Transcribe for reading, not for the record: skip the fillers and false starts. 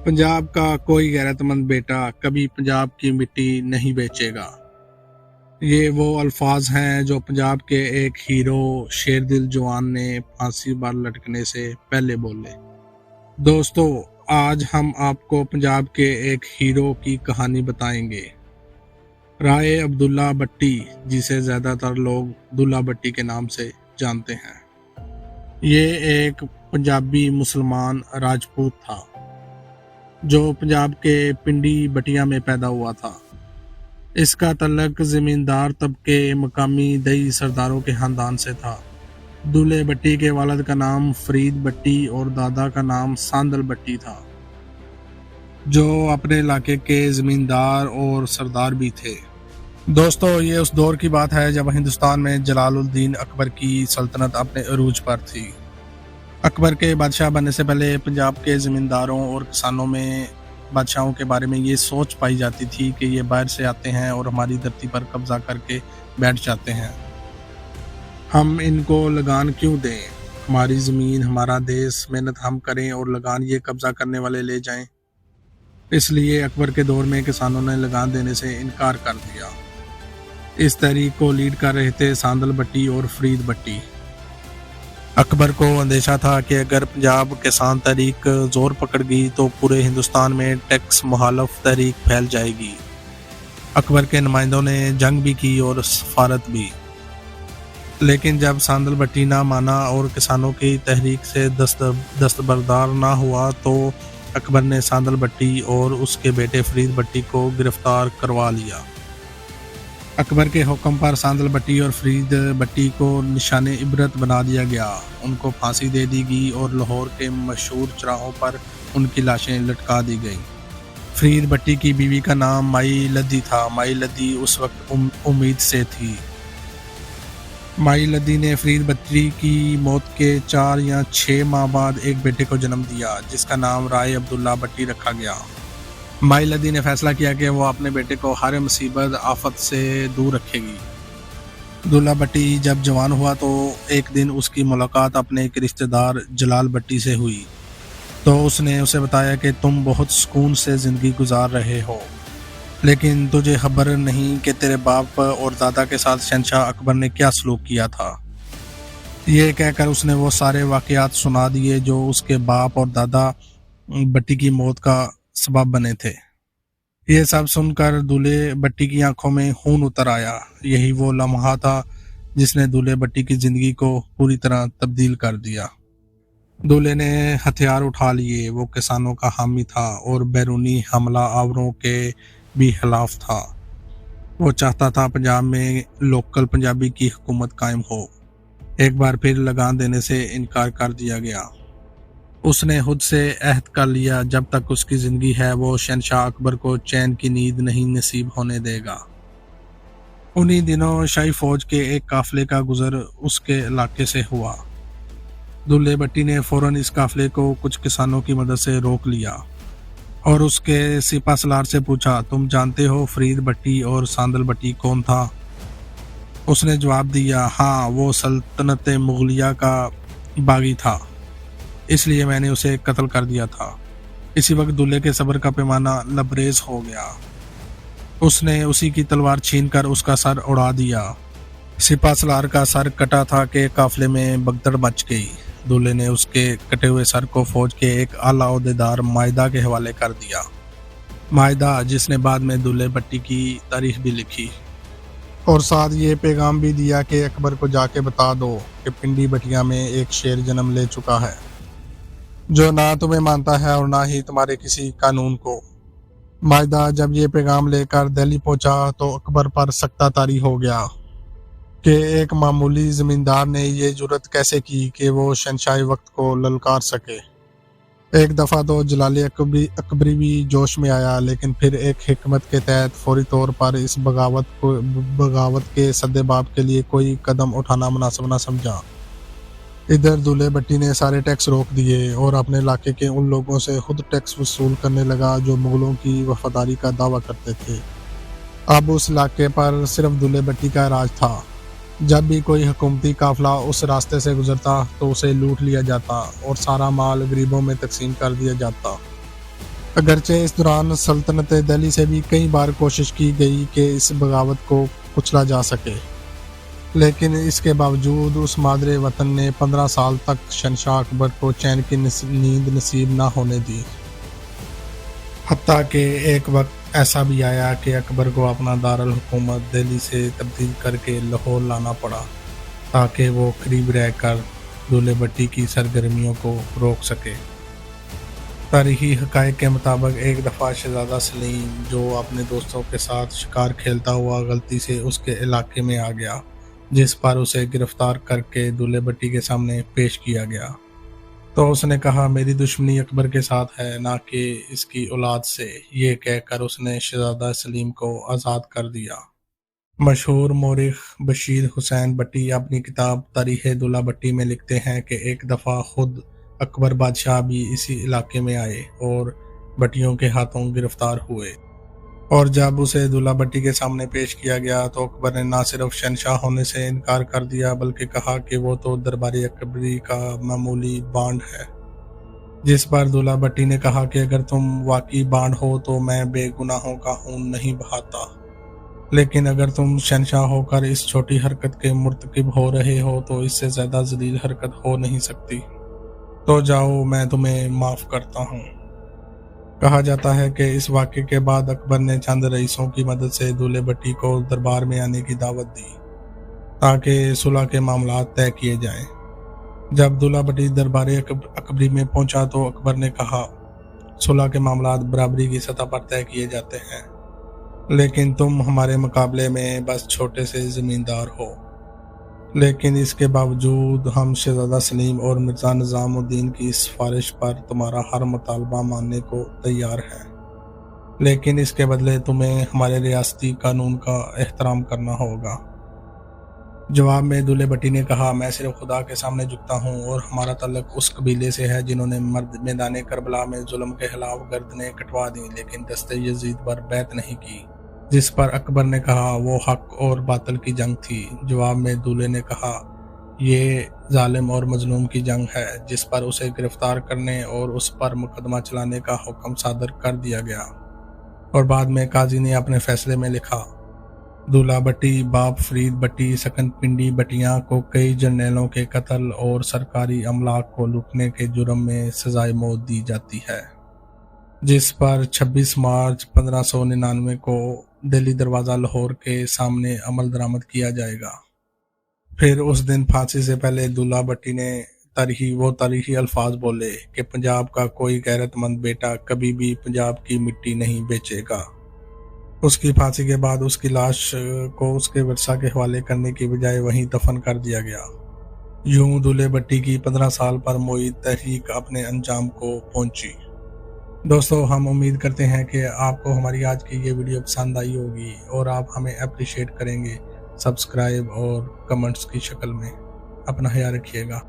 पंजाब का कोई गैरतमंद बेटा कभी पंजाब की मिट्टी नहीं बेचेगा। ये वो अल्फाज हैं जो पंजाब के एक हीरो शेरदिल जवान ने फांसी पर लटकने से पहले बोले। दोस्तों, आज हम आपको पंजाब के एक हीरो की कहानी बताएंगे। राय अब्दुल्ला भट्टी, जिसे ज़्यादातर लोग दुल्ला भट्टी के नाम से जानते हैं। ये एक पंजाबी मुसलमान राजपूत था जो पंजाब के पिंडी बटिया में पैदा हुआ था। इसका तल्लक ज़मींदार तबके मकामी दई सरदारों के ख़ानदान से था। दूल्हे भट्टी के वालिद का नाम फरीद भट्टी और दादा का नाम सांदल भट्टी था, जो अपने इलाके के ज़मींदार और सरदार भी थे। दोस्तों, ये उस दौर की बात है जब हिंदुस्तान में जलालुद्दीन अकबर की सल्तनत अपने अरूज पर थी। अकबर के बादशाह बनने से पहले पंजाब के ज़मींदारों और किसानों में बादशाहों के बारे में ये सोच पाई जाती थी कि ये बाहर से आते हैं और हमारी धरती पर कब्जा करके बैठ जाते हैं। हम इनको लगान क्यों दें? हमारी ज़मीन, हमारा देश, मेहनत हम करें और लगान ये कब्जा करने वाले ले जाएं। इसलिए अकबर के दौर में किसानों ने लगान देने से इनकार कर दिया। इस तहरीक को लीड कर रहे थे सांदल भट्टी और फरीद भट्टी। अकबर को अंदेशा था कि अगर पंजाब किसान तहरीक जोर पकड़ गई तो पूरे हिंदुस्तान में टैक्स मुखालफ तहरीक फैल जाएगी। अकबर के नुमाइंदों ने जंग भी की और सफारत भी, लेकिन जब सांदल भट्टी ना माना और किसानों की तहरीक से दस्तबरदार ना हुआ तो अकबर ने सांदल भट्टी और उसके बेटे फरीद भट्टी को गिरफ्तार करवा लिया। अकबर के हुक्म पर सांदल भट्टी और फरीद भट्टी को निशाने इबरत बना दिया गया। उनको फांसी दे दी गई और लाहौर के मशहूर चौराहों पर उनकी लाशें लटका दी गईं। फरीद भट्टी की बीवी का नाम माई लद्दी था। माई लद्दी उस वक्त उम्मीद से थी। माई लद्दी ने फरीद भट्टी की मौत के 4 या 6 माह बाद एक बेटे को जन्म दिया, जिसका नाम राय अब्दुल्ला भट्टी रखा गया। माई लद्दी ने फैसला किया कि वो अपने बेटे को हर मुसीबत आफत से दूर रखेगी। दुल्ला भट्टी जब जवान हुआ तो एक दिन उसकी मुलाकात अपने एक रिश्तेदार जलाल भट्टी से हुई। तो उसने उसे बताया कि तुम बहुत सुकून से ज़िंदगी गुजार रहे हो, लेकिन तुझे खबर नहीं कि तेरे बाप और दादा के साथ शहंशाह अकबर ने क्या सलूक किया था। ये कहकर उसने वो सारे वाक़यात सुना दिए जो उसके बाप और दादा भट्टी की मौत का सबब बने थे। ये सब सुनकर दूल्हे भट्टी की आंखों में खून उतर आया। यही वो लम्हा था जिसने दूल्हे भट्टी की ज़िंदगी को पूरी तरह तब्दील कर दिया। दूल्हे ने हथियार उठा लिए। वो किसानों का हामी था और बैरूनी हमला आवरों के भी खिलाफ था। वो चाहता था पंजाब में लोकल पंजाबी की हुकूमत कायम हो। एक बार फिर लगान देने से इनकार कर दिया गया। उसने खुद से अहद कर लिया, जब तक उसकी ज़िंदगी है वो शहंशाह अकबर को चैन की नींद नहीं नसीब होने देगा। उन्हीं दिनों शाही फौज के एक काफिले का गुजर उसके इलाके से हुआ। दूल्हे भट्टी ने फौरन इस काफिले को कुछ किसानों की मदद से रोक लिया और उसके सिपा सलार से पूछा, तुम जानते हो फरीद भट्टी और सांदल भट्टी कौन था? उसने जवाब दिया, हाँ, वो सल्तनत मुगलिया का बागी था, इसलिए मैंने उसे कत्ल कर दिया था। इसी वक्त दूल्हे के सब्र का पैमाना लबरेज हो गया। उसने उसी की तलवार छीनकर उसका सर उड़ा दिया। सिपा सलार का सर कटा था कि काफिले में भगदड़ मच गई। दूल्हे ने उसके कटे हुए सर को फौज के एक आला ओहदेदार मायदा के हवाले कर दिया। मायदा, जिसने बाद में दूल्हे भट्टी की तारीख भी लिखी और साथ ये पैगाम भी दिया कि अकबर को जाके बता दो कि पिंडी बटिया में एक शेर जन्म ले चुका है जो ना तुम्हें मानता है और ना ही तुम्हारे किसी कानून को। मायदा जब ये पैगाम लेकर दिल्ली पहुंचा तो अकबर पर सख्ता तारी हो गया कि एक मामूली ज़मींदार ने ये जुर्रत कैसे की कि वो शहंशाही वक्त को ललकार सके। एक दफ़ा तो जलाल अकबरी भी जोश में आया, लेकिन फिर एक हिकमत के तहत फौरी तौर पर इस बगावत के सद्देबाब के लिए कोई कदम उठाना मुनासिब न समझा। इधर दूल्हे भट्टी ने सारे टैक्स रोक दिए और अपने इलाके के उन लोगों से खुद टैक्स वसूल करने लगा जो मुगलों की वफादारी का दावा करते थे। अब उस इलाके पर सिर्फ दूल्हे भट्टी का राज था। जब भी कोई हुकूमती काफिला उस रास्ते से गुजरता तो उसे लूट लिया जाता और सारा माल गरीबों में तकसीम कर दिया जाता। اگرچہ اس دوران سلطنت دہلی سے بھی کئی بار کوشش کی گئی کہ اس بغاوت کو کچلا جا سکے، لیکن اس کے باوجود اس مادر وطن نے 15 سال تک شہنشاہ اکبر کو چین کی نیند نصیب نہ ہونے دی، حتیٰ کہ ایک وقت ایسا بھی آیا کہ اکبر کو اپنا دارالحکومت دہلی سے تبدیل کر کے لاہور لانا پڑا تاکہ وہ قریب رہ کر دولہے بھٹی کی سرگرمیوں کو روک سکے۔ تاریخی حقائق کے مطابق ایک دفعہ شہزادہ سلیم، جو اپنے دوستوں کے ساتھ شکار کھیلتا ہوا غلطی سے اس کے علاقے میں آ گیا، جس پر اسے گرفتار کر کے دولہے بھٹی کے سامنے پیش کیا گیا، تو اس نے کہا میری دشمنی اکبر کے ساتھ ہے نہ کہ اس کی اولاد سے۔ یہ کہہ کر اس نے شہزادہ سلیم کو آزاد کر دیا۔ مشہور مورخ بشیر حسین بھٹی اپنی کتاب تاریخ دولہا بھٹی میں لکھتے ہیں کہ ایک دفعہ خود اکبر بادشاہ بھی اسی علاقے میں آئے اور بھٹیوں کے ہاتھوں گرفتار ہوئے، اور جب اسے دولہا بھٹی کے سامنے پیش کیا گیا تو اکبر نے نہ صرف شہنشاہ ہونے سے انکار کر دیا بلکہ کہا کہ وہ تو درباری اکبری کا معمولی بانڈ ہے، جس پر دولہا بھٹی نے کہا کہ اگر تم واقعی بانڈ ہو تو میں بے گناہوں کا خون نہیں بہاتا، لیکن اگر تم شہنشاہ ہو کر اس چھوٹی حرکت کے مرتکب ہو رہے ہو تو اس سے زیادہ ذلیل حرکت ہو نہیں سکتی، تو جاؤ میں تمہیں معاف کرتا ہوں۔ کہا جاتا ہے کہ اس واقعے کے بعد اکبر نے چند رئیسوں کی مدد سے دولہے بھٹی کو دربار میں آنے کی دعوت دی تاکہ صلح کے معاملات طے کیے جائیں۔ جب دولہا بھٹی دربار اکبری میں پہنچا تو اکبر نے کہا صلح کے معاملات برابری کی سطح پر طے کیے جاتے ہیں، لیکن تم ہمارے مقابلے میں بس چھوٹے سے زمیندار ہو، لیکن اس کے باوجود ہم شہزادہ سلیم اور مرزا نظام الدین کی سفارش پر تمہارا ہر مطالبہ ماننے کو تیار ہیں، لیکن اس کے بدلے تمہیں ہمارے ریاستی قانون کا احترام کرنا ہوگا۔ جواب میں دولہے بھٹی نے کہا میں صرف خدا کے سامنے جھکتا ہوں اور ہمارا تعلق اس قبیلے سے ہے جنہوں نے میدان کربلا میں ظلم کے خلاف گردنیں کٹوا دیں لیکن دست یزید پر بیعت نہیں کی، جس پر اکبر نے کہا وہ حق اور باطل کی جنگ تھی۔ جواب میں دولہے نے کہا یہ ظالم اور مظلوم کی جنگ ہے، جس پر اسے گرفتار کرنے اور اس پر مقدمہ چلانے کا حکم صادر کر دیا گیا، اور بعد میں قاضی نے اپنے فیصلے میں لکھا دولہا بھٹی باپ فرید بھٹی سکن پنڈی بھٹیاں کو کئی جرنیلوں کے قتل اور سرکاری املاک کو لوٹنے کے جرم میں سزائے موت دی جاتی ہے، جس پر 26 مارچ 1599 کو دہلی دروازہ لاہور کے سامنے عمل درآمد کیا جائے گا۔ پھر اس دن پھانسی سے پہلے دولہا بھٹی نے تاریخی الفاظ بولے کہ پنجاب کا کوئی غیرت مند بیٹا کبھی بھی پنجاب کی مٹی نہیں بیچے گا۔ اس کی پھانسی کے بعد اس کی لاش کو اس کے ورثاء کے حوالے کرنے کی بجائے وہیں دفن کر دیا گیا۔ یوں دولہے بھٹی کی 15 سال پر معید تحریک اپنے انجام کو پہنچی۔ دوستو، ہم امید کرتے ہیں کہ آپ کو ہماری آج کی یہ ویڈیو پسند آئی ہوگی اور آپ ہمیں اپریشیٹ کریں گے سبسکرائب اور کمنٹس کی شکل میں۔ اپنا خیال رکھیے گا۔